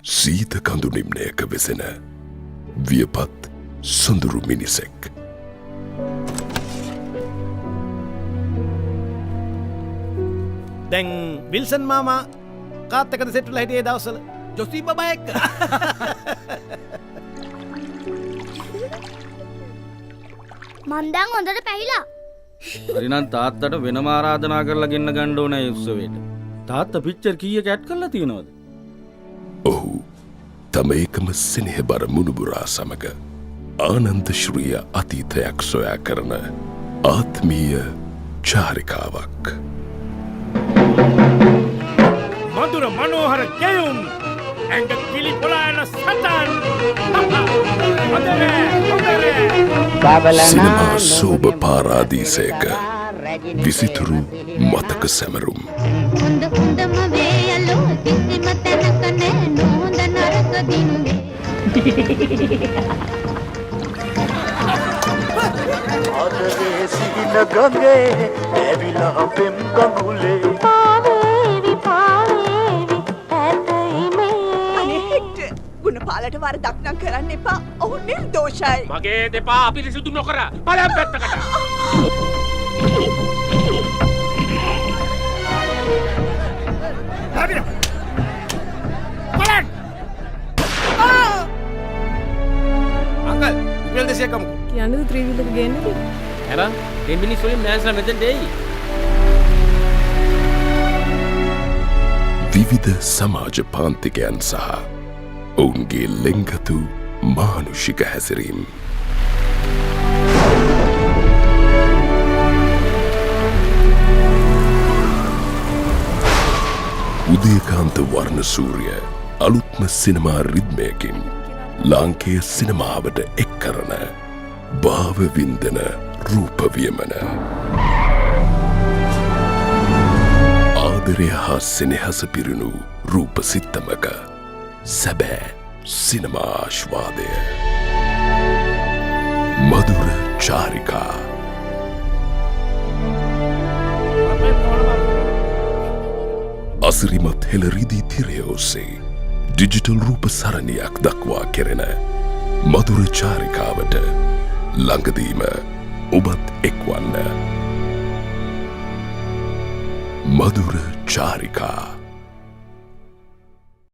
සීත කඳු නිම්නයක වෙසෙන වියපත් සොඳුරු මිනිසෙක්. දැන් විල්සන් මාමා කාත් එකද සෙට්ටුලා හිටියේ දවස්වල ජොසි බබා එක්ක. මන් දැන් හොඳට පැහිලා. හරිනම් තාත්තට වෙනම ආරාධනා කරලා ගෙන්න ගන්න ඕනේ ඒ උත්සවයට. තාත්තා පිච්චර් කීයක ඇඩ් කරලා තියෙනවද? ඔහු තම එකම සෙනෙහබර මුණුබුරා සමග ආනන්ද ශ්‍රිය අතීතයක් සොයා කරන ආත්මීය චාරිකාවක්. මధుර මනෝහර ගෙයුම් ඇඟ කිලි පොළායන සතන්. සිනමා සෝභ පාරාදීසයක විසිතුරු මතක සැමරුම්. හොඳ හොඳම වේයලෝ කිසිම තැනක නෑ නොහොඳ නරක දිනුවේ. ආදරේ සිහින ගඟේ ඇවිලා පෙම් ගඟුලේ පාවේවි පාවේවි ඇතයිමේ. ගුණපාලට වරදක් නම් කරන්න එපා. ඔහු නිර්දෝෂයි. මගේ දෙපා අපිරිසුදු නොකර බලම් පැත්තකට. අංකල් ඉවල් දෙසියක් කමුකෝ. කියන්නද ත්‍රීවිලක ගේන්නේ? එරන් 10 මිනිස් වලින් මෑන්ස්ලා මෙතෙන්ට එයි. විවිධ සමාජ පාන්තිකයන් සහ ඔවුන්ගේ ලෙංගතු මානුෂික හැසිරීම්. උදේකාන්ත වර්ණ සූරිය අලුත්ම සිනමා රිද්මයකින් ලාංකේය සිනමාවට එක් කරන භාව වින්දන රූපවියමන. ආදරය හා සෙනෙහස පිරුණු රූප සිත්තමක සැබෑ සිනමාශ්වාදය. මధుර චාරිකා. අසිරිමත් හෙළ රිදී තිරය ඔස්සේ ඩිජිටල් රූප සරණියක් දක්වා කෙරෙන මధుර චාරිකාවට ළඟදීම ඔබත් එක්වන්න. මధుර චාරිකා.